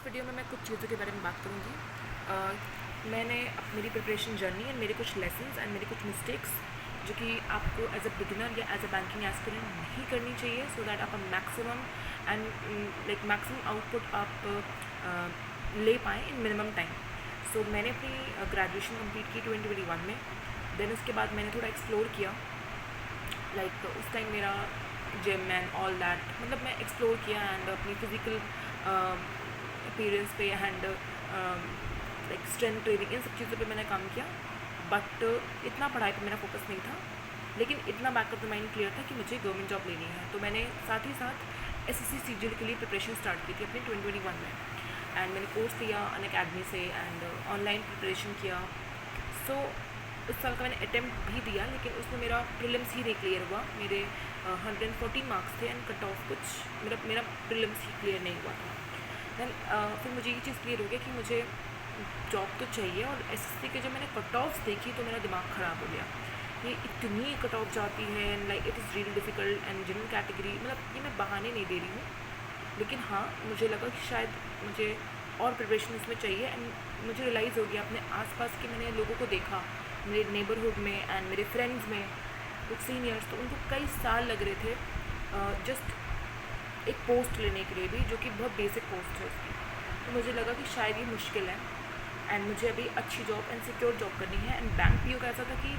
Video में मैं कुछ चीज़ों के बारे में बात करूँगी। मैंने मेरी प्रिपरेशन जर्नी एंड मेरे कुछ लेसन्स एंड मेरे कुछ मिस्टेक्स जो कि आपको एज अ बिगिनर या एज अ बैंकिंग एस्पिरेंट नहीं करनी चाहिए, सो दैट आप मैक्सिमम एंड मैक्सिमम आउटपुट आप ले पाएँ इन मिनिमम टाइम। सो मैंने अपनी ग्रेजुएशन कंप्लीट की 2021 में। देन उसके बाद मैंने थोड़ा एक्सप्लोर किया, उस टाइम मेरा जिम एंड ऑल दैट, मतलब मैं एक्सप्लोर किया एंड अपनी फिज़िकल अपीयरेंस पे एंड स्ट्रेंथ ट्रेनिंग, इन सब चीज़ों पे मैंने काम किया। बट इतना पढ़ाई पे मेरा फोकस नहीं था, लेकिन इतना back of the mind clear था कि मुझे गवर्नमेंट जॉब लेनी है। तो मैंने साथ ही साथ एसएससी सीजीएल के लिए प्रिपरेशन स्टार्ट की थी अपने 2021 में। एंड मैंने कोर्स लिया अनअकैडमी से एंड ऑनलाइन प्रिपरेशन किया। सो उस साल का मैंने अटेम्प्ट भी दिया, लेकिन उसमें मेरा प्रीलिम्स ही नहीं क्लियर हुआ। मेरे 114 मार्क्स थे एंड कट ऑफ कुछ मेरा प्रीलिम्स ही क्लियर नहीं हुआ था। देन फिर मुझे ये चीज़ क्लियर हो गया कि मुझे जॉब तो चाहिए। और एसएससी के जब मैंने कट ऑफ्स देखी तो मेरा दिमाग ख़राब हो गया। ये इतनी कट ऑफ जाती है and it is really difficult and general category, मतलब ये मैं बहाने नहीं दे रही हूँ, लेकिन हाँ मुझे लगा कि शायद मुझे और प्रिपरेशन इसमें चाहिए। एंड मुझे रियलाइज़ हो गया अपने आसपास के, मैंने लोगों को देखा मेरे नेबरहुड में एंड मेरे फ्रेंड्स में, कुछ सीनियर्स, तो उनको कई साल लग रहे थे जस्ट एक पोस्ट लेने के लिए भी, जो कि बहुत बेसिक पोस्ट है उसकी। तो मुझे लगा कि शायद ये मुश्किल है एंड मुझे अभी अच्छी जॉब एंड सिक्योर जॉब करनी है। एंड बैंक पीओ का ऐसा था कि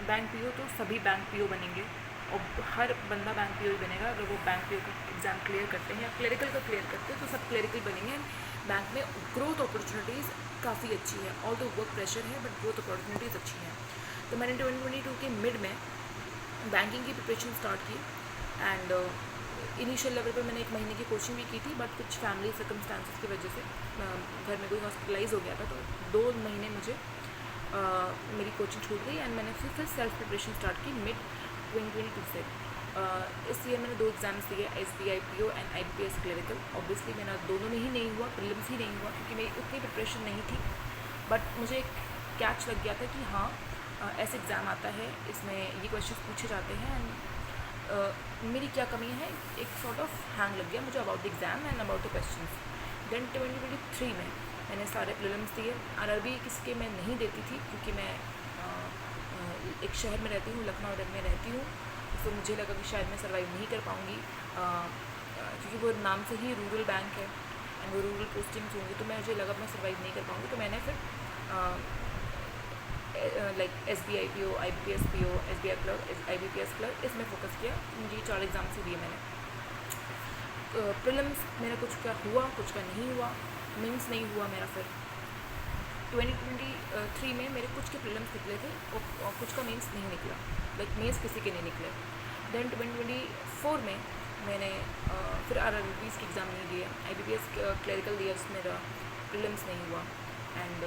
बैंक पीओ तो सभी बैंक पीओ बनेंगे और हर बंदा बैंक पीओ ही बनेगा अगर वो बैंक पीओ का एग्ज़ाम क्लियर करते हैं या क्लरिकल का क्लियर करते हैं, तो सब क्लरिकल बनेंगे। एंड बैंक में ग्रोथ अपॉर्चुनिटीज़ काफ़ी अच्छी है, ऑल तो वर्क प्रेशर है बट ग्रोथ अपॉर्चुनिटीज़ अच्छी हैं। तो मैंने 2022 के मिड में बैंकिंग की प्रिपरेशन स्टार्ट की एंड इनिशियल लेवल पर मैंने 1 महीने की कोचिंग भी की थी, बट कुछ फैमिली सर्कमस्टांसेस की वजह से घर में कोई हॉस्पिटलाइज हो गया था, तो 2 महीने मुझे मेरी कोचिंग छूट गई एंड मैंने फिर सेल्फ प्रिपरेशन स्टार्ट की मिड 2022 से। इस ईयर मैंने 2 एग्ज़ाम्स दिए, SBI PO and IBPS clerical. Obviously मेरा दोनों में ही नहीं हुआ, प्रीलिम्स ही नहीं हुआ, क्योंकि मेरी उतनी प्रिपरेशन नहीं थी। बट मुझे एक कैच लग गया था कि हाँ ऐसे एग्ज़ाम आता है, इसमें ये क्वेश्चन पूछे जाते हैं एंड मेरी क्या कमी है, एक सॉर्ट ऑफ हैंग लग गया मुझे about the exam and about the questions. Then 2023 में मैंने सारे प्रीलिम्स दिए। RRB किसके मैं नहीं देती थी, क्योंकि मैं एक शहर में रहती हूँ, लखनऊ में रहती हूँ, तो मुझे लगा कि शायद मैं सर्वाइव नहीं कर पाऊँगी, क्योंकि वो नाम से ही रूरल बैंक है एंड वो रूरल पोस्टिंग्स होंगी, तो मुझे लगा मैं सर्वाइव नहीं कर पाऊँगी। तो मैंने फिर SBI PO, IBPS PO, SBI clerk, IBPS clerk, इसमें फोकस किया। मुझे 4 एग्ज़ाम्स ही दिए मैंने। प्रीलिम्स मेरा कुछ का हुआ, कुछ का नहीं हुआ, मेंस नहीं हुआ मेरा। फिर 2023 में मेरे कुछ के प्रीलिम्स निकले थे और कुछ का मेंस नहीं निकला, मेंस किसी के नहीं निकले। देन 2024 में मैंने फिर RRBs के एग्ज़ाम नहीं दिए, IBPS क्लरिकल दिया, उसमें मेरा प्रीलिम्स नहीं हुआ एंड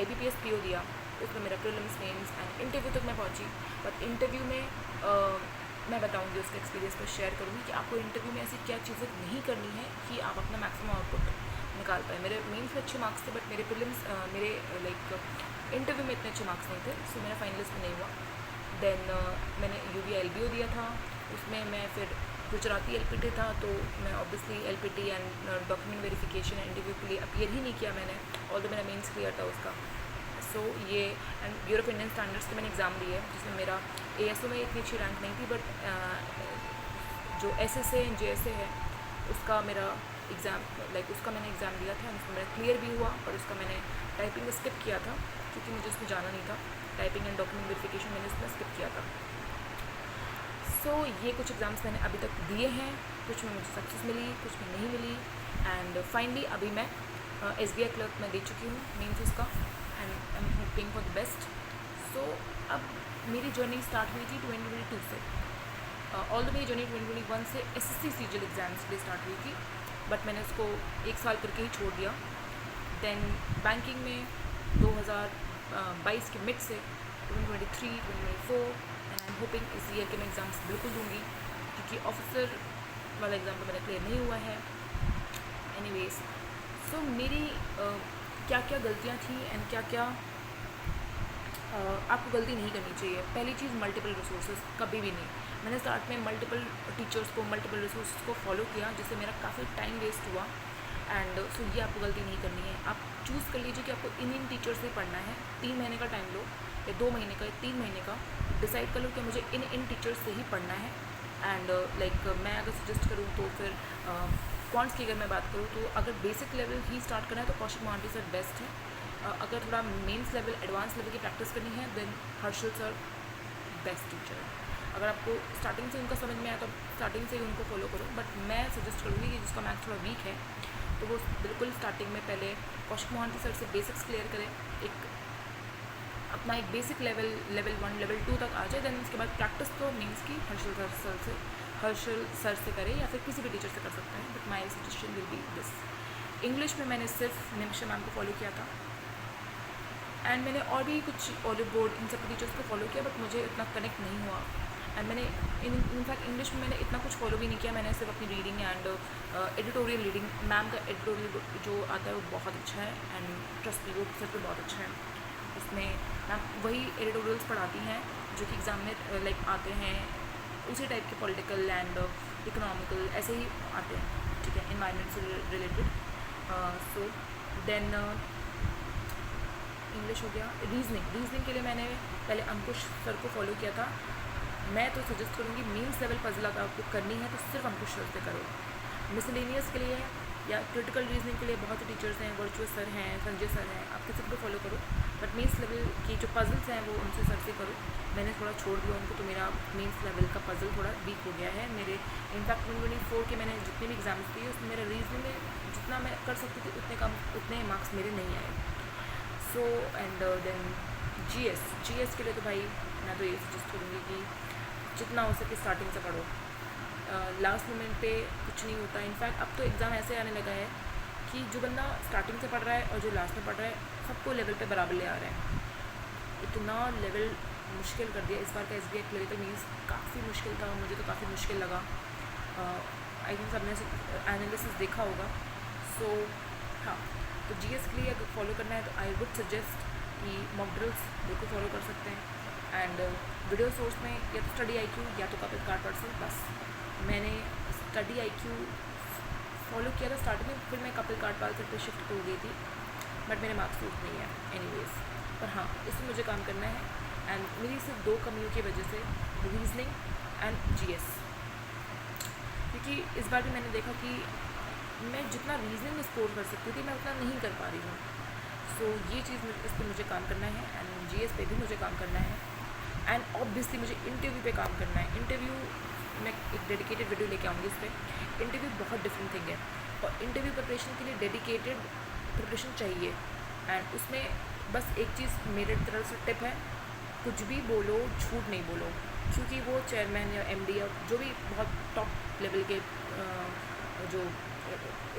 IBPS PO दिया, उसमें मेरा प्रीलिम्स मेंस एंड इंटरव्यू तक मैं पहुंची। बट इंटरव्यू में मैं बताऊंगी, उसका एक्सपीरियंस पर शेयर करूंगी कि आपको इंटरव्यू में ऐसी क्या चीज़ें नहीं करनी है कि आप अपना मैक्सिमम आउटपुट निकाल पाए। मेरे मेंस में अच्छे मार्क्स थे, बट मेरे प्रीलिम्स मेरे इंटरव्यू में इतने अच्छे मार्क्स नहीं थे, सो मेरा फाइनलिस्ट में नहीं हुआ। देन मैंने UB LBO दिया था, उसमें मैं फिर गुजराती LPT था, तो मैं obviously LPT and document verification interview के लिए अपीयर ही नहीं किया मैंने, ऑल्दो मेरा मेंस क्लियर था उसका। सो ये and bureau of Indian standards के मैंने एग्ज़ाम दिए, जिसमें मेरा ASO में इतनी अच्छी रैंक नहीं थी, बट जो SSA एंड JSA है उसका मेरा एग्ज़ाम उसका मैंने एग्ज़ाम दिया था, उसमें मेरा क्लियर भी हुआ, पर उसका मैंने टाइपिंग स्किप किया था क्योंकि मुझे उसमें जाना नहीं था। टाइपिंग एंड डॉक्यूमेंट वेरिफिकेशन मैंने उसमें स्किप किया था। सो ये कुछ एग्ज़ाम्स मैंने अभी तक दिए हैं, कुछ में मुझे सक्सेस मिली, कुछ में नहीं मिली एंड फाइनली अभी मैं SBI क्लर्क में दे चुकी हूँ मीन्स उसका, and I am hoping for the best. So अब मेरी जर्नी स्टार्ट हुई थी 2022 से। ऑल द मेरी जर्नी 2021 से SSC CGL एग्ज़ाम्स के लिए स्टार्ट हुई थी, बट मैंने उसको 1 साल करके ही छोड़ दिया। देन बैंकिंग में 2022 के मिड से 2023, 2024 एंड आई एम होपिंग इस ईयर के मैं एग्ज़ाम्स बिल्कुल दूँगी, क्योंकि ऑफिसर वाला एग्ज़ाम तो मेरा क्लियर नहीं हुआ है। एनीवेज, सो मेरी क्या क्या गलतियाँ थी एंड क्या क्या आपको गलती नहीं करनी चाहिए। पहली चीज़, मल्टीपल रिसोर्सेज कभी भी नहीं। मैंने स्टार्ट में मल्टीपल टीचर्स को, मल्टीपल रिसोर्सेज को फॉलो किया, जिससे मेरा काफ़ी टाइम वेस्ट हुआ एंड सो ये आपको गलती नहीं करनी है। आप चूज़ कर लीजिए कि आपको इन टीचर से पढ़ना है। 3 महीने का टाइम लो या 2 महीने का या 3 महीने का, डिसाइड कर लो कि मुझे इन टीचर्स से ही पढ़ना है। एंड मैं अगर सजेस्ट करूँ तो फिर क्वांट्स की अगर मैं बात करूँ तो अगर बेसिक लेवल ही स्टार्ट करना है तो कौशिक मोहांती सर बेस्ट है। अगर थोड़ा मेंस लेवल एडवांस लेवल की प्रैक्टिस करनी है then Harshal sir best teacher है। अगर आपको स्टार्टिंग से उनका समझ में आया तो स्टार्टिंग से ही उनको फॉलो करो, बट मैं सजेस्ट करूँगी कि जिसका मैथ्स थोड़ा वीक है तो वो बिल्कुल स्टार्टिंग में पहले कौशिक मोहांती सर से बेसिक्स क्लियर करें, अपना एक बेसिक लेवल 1 लेवल 2 तक आ जाए। देन उसके बाद प्रैक्टिस तो मीन्स की हर्षल सर से करें या फिर किसी भी टीचर से कर सकते हैं, but my suggestion will be this. English में मैंने सिर्फ निमिषा मैम को फॉलो किया था एंड मैंने और भी कुछ ऑलिव बोर्ड इन सब टीचर्स को फॉलो किया, बट मुझे इतना कनेक्ट नहीं हुआ। एंड मैंने इनफैक्ट इंग्लिश में मैंने इतना कुछ फॉलो भी नहीं किया। मैंने सिर्फ अपनी reading and editorial reading, ma'am का एडिटोरियल जो आता है वो बहुत अच्छा है एंड ट्रस्ट मी वो सच में बहुत अच्छा है। उसमें मैम वही एडिटोरियल्स पढ़ाती हैं जो कि एग्ज़ाम में लाइक आते हैं, उसी टाइप के पॉलिटिकल एंड इकोनॉमिकल ऐसे ही आते हैं, ठीक है, इन्वायरमेंट से रिलेटेड। सो देन इंग्लिश हो गया। रीजनिंग के लिए मैंने पहले अंकुश सर को फॉलो किया था। मैं तो सजेस्ट करूँगी मीन्स लेवल पजल अगर आपको करनी है तो सिर्फ अंकुश सर से करो। मिसलेनियस के लिए या क्रिटिकल रीजनिंग के लिए बहुत से टीचर्स हैं, वर्चुअस सर हैं, संजय सर हैं, आप किसी को फॉलो करो, बट मीन्स लेवल की जो पजल्स हैं वो उनसे सर से करो। मैंने थोड़ा छोड़ दिया उनको, तो मेरा मीन्स लेवल का पजल थोड़ा वीक हो गया है। मेरे इनफैक्ट 2024 के मैंने जितने भी एग्जाम्स दिए उसमें मेरा रीजनिंग में जितना मैं कर सकती थी उतने मार्क्स मेरे नहीं आए। सो एंड देन जीएस के लिए तो भाई मैं तो ये सजेस्ट करूँगी कि जितना हो सके स्टार्टिंग से पढ़ो। लास्ट मोमेंट पे कुछ नहीं होता। इनफैक्ट अब तो एग्ज़ाम ऐसे आने लगा है कि जो बंदा स्टार्टिंग से पढ़ रहा है और जो लास्ट में पढ़ रहा है सबको लेवल पे बराबर ले आ रहे हैं। इतना लेवल मुश्किल कर दिया इस बार का SBI क्लरिकल मीन्स, काफ़ी मुश्किल था, मुझे तो काफ़ी मुश्किल लगा। आई थिंक सबने एनालिसिस देखा होगा। सो हाँ, तो GS के लिए अगर फॉलो करना है तो आई वुड सजेस्ट कि मॉक ड्रिल्स बिल्कुल फॉलो कर सकते हैं। एंड वीडियो सोर्स में या तो स्टडी IQ या तो कपिल कारपाड़ से। बस मैंने स्टडी IQ फॉलो किया था स्टार्टिंग में, फिर मैं कपिल कारपाड़ से पे शिफ्ट हो गई थी, बट मेरे मार्क्स सूट नहीं है एनीवेज। पर हाँ, इसमें मुझे काम करना है एंड मेरी सिर्फ 2 कमियों की वजह से रीजनिंग एंड GS, क्योंकि इस बार भी मैंने देखा कि मैं जितना रीजनिंग में स्कोर कर सकती थी मैं उतना नहीं कर पा रही हूँ। सो ये चीज़ इस पर मुझे काम करना है एंड GS पे भी मुझे काम करना है एंड ऑब्वियसली मुझे इंटरव्यू पे काम करना है। इंटरव्यू मैं एक डेडिकेटेड वीडियो लेके आऊँगी इस पर। इंटरव्यू बहुत डिफरेंट थिंग है और इंटरव्यू प्रिपरेशन के लिए डेडिकेटेड प्रिपरेशन चाहिए। एंड उसमें बस एक चीज़ मेरे तरफ से टिप है, कुछ भी बोलो झूठ नहीं बोलो, क्योंकि वो चेयरमैन या MD या जो भी बहुत टॉप लेवल के जो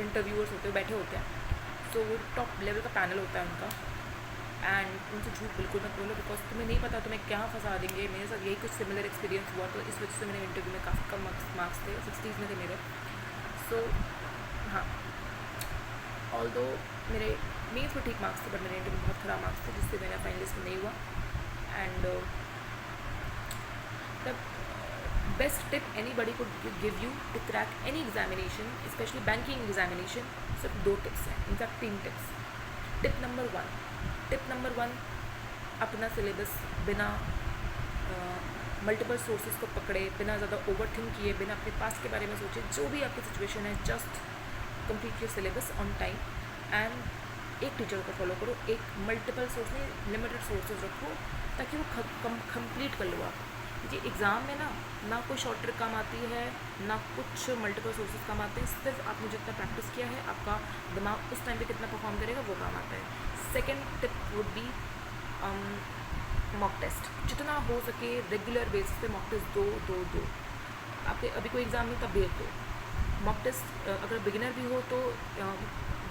इंटरव्यूअर्स होते हैं बैठे होते हैं, तो वो टॉप लेवल का पैनल होता है उनका, एंड उनसे झूठ बिल्कुल मत बोलो बिकॉज तुम्हें नहीं पता तुम्हें क्या फंसा देंगे। मेरे साथ यही कुछ सिमिलर एक्सपीरियंस हुआ, तो इस वजह से मेरे इंटरव्यू में काफ़ी कम मार्क्स थे, 60s में थे मेरे। सो हाँ, ऑल्दो मेरे मेन्स में ठीक मार्क्स थे बट मेरे इंटरव्यू में बहुत ख़राब मार्क्स थे जिससे मेरा फाइनलिस्ट में नहीं हुआ। And the best tip anybody could give you to crack any examination, especially banking examination, सिर्फ 2 टिप्स हैं, इनफैक्ट 3 टिप्स। टिप नंबर 1, अपना सिलेबस बिना मल्टीपल सोर्सेज को पकड़े, बिना ज़्यादा ओवरथिंक किए, बिना अपने पास के बारे में सोचे, जो भी आपकी सिचुएशन है just complete your syllabus on time and एक टीचर को फॉलो करो। एक मल्टीपल सोर्स नहीं, लिमिटेड सोर्सेज रखो ताकि वो कंप्लीट कर लो आप, क्योंकि एग्ज़ाम में ना कोई शॉर्ट ट्रिक काम आती है, ना कुछ मल्टीपल सोर्सेज काम आते हैं, सिर्फ आपने जितना प्रैक्टिस किया है आपका दिमाग उस टाइम पे कितना परफॉर्म करेगा वो काम आता है। Second tip would be mock test. जितना हो सके रेगुलर बेसिस पे मॉक टेस्ट दो। आपके अभी कोई एग्ज़ाम नहीं तब भेज दो मॉक टेस्ट। अगर बिगिनर भी हो तो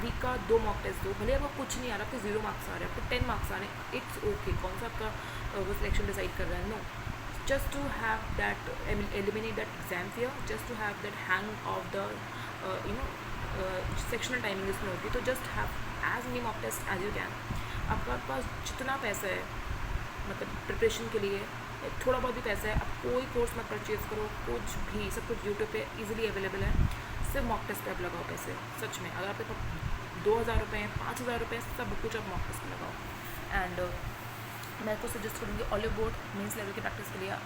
वीक का 2 मॉक टेस्ट दो, भले आपको कुछ नहीं आ रहा, आपके 0 मार्क्स आ रहे हैं, आपको 10 मार्क्स आ रहे हैं, इट्स ओके। कौन सा आपका वो सिलेक्शन डिसाइड कर रहा है? No, just to have that eliminate that exam fear, just to have that hang of the sectional timing इसमें होती है, तो just have as many mock tests as you can। आपका पास जितना पैसा है मतलब प्रिपरेशन के लिए, थोड़ा बहुत भी पैसा है, आप कोई कोर्स मत परचेज़ करो, कुछ भी, सब कुछ यूट्यूब पे इजीली अवेलेबल है। सिर्फ मॉक टेस्ट पे आप लगाओ पैसे, सच में। अगर आपके पास 2,000 रुपये हैं, 5,000 रुपये, सब कुछ आप मॉक टेस्ट पे लगाओ। एंड मैं आपको सजेस्ट करूँगी ऑलिव बोर्ड मेंस लेवल की प्रैक्टिस के लिए।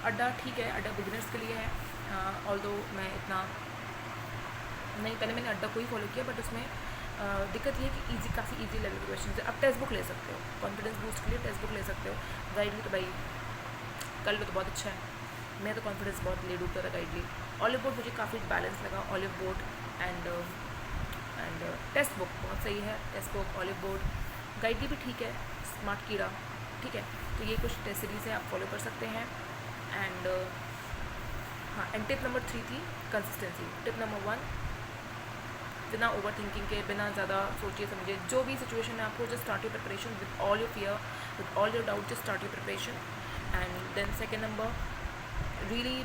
अड्डा ठीक है, अड्डा बिगिनर्स के लिए है, ऑल्दो मैं इतना नहीं, पहले मैंने अड्डा को ही फॉलो किया, बट उसमें दिक्कत ये है कि काफ़ी ईजी लेवल के क्वेश्चन है। आप टेक्स्ट बुक ले सकते हो, कॉन्फिडेंस बूस्ट के लिए टेक्स्ट बुक ले सकते हो। गाइडली तो भाई कर लो तो बहुत अच्छा है, मैं तो कॉन्फिडेंस बहुत ले डूबता था गाइडली। ऑलिव बोर्ड मुझे काफ़ी बैलेंस लगा, olive board and text book बहुत सही है, टेक्स्ट बुक, ऑलिव बोर्ड, गाइडली भी ठीक है, स्मार्ट कीड़ा ठीक है। तो ये कुछ टेस्ट सीरीज़ है, आप फॉलो कर सकते हैं। एंड हाँ, एंड टिप नंबर 3 थी कंसिस्टेंसी। टिप नंबर 1, बिना ओवर थिंकिंग के, बिना ज़्यादा सोचिए समझिए, जो भी सिचुएशन है आपको just start your preparation with all your fear, with all your doubt, just start your preparation. And then second number, really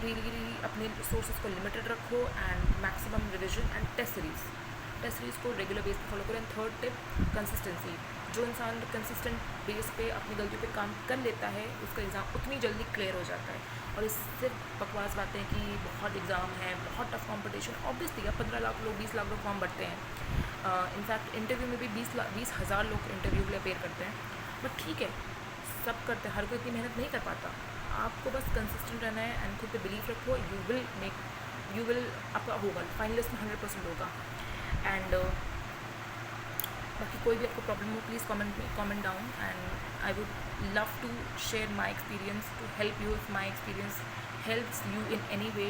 अपने रिसोर्सेज को लिमिटेड रखो and maximum revision and test series को रेगुलर बेस पे follow करें। And third tip, consistency. जो इंसान consistent base पे अपनी गलतियों पे काम कर लेता है, उसका एग्ज़ाम उतनी जल्दी क्लियर हो जाता है। और इससे बकवास बातें हैं कि बहुत एग्ज़ाम है, बहुत टफ कंपटीशन, ऑब्वियसली अब 15 लाख लोग, 20 लाख लोग फॉर्म भरते हैं। इनफैक्ट इंटरव्यू में भी 20,000 लोग इंटरव्यू के लिए अपेयर करते हैं। बट ठीक है, सब करते हैं, हर कोई इतनी मेहनत नहीं कर पाता। आपको बस कंसिस्टेंट रहना है एंड खुद पे बिलीव रखो, यू विल आपका होगा, फाइनलिस्ट में 100% होगा। एंड बाकी कोई भी आपको प्रॉब्लम हो, please comment down and I would love to share my experience to help you if my experience helps you in any way.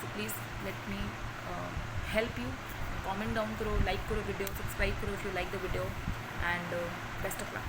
So please let me help you. Comment down करो, like करो video, subscribe करो if you like the video and best of luck.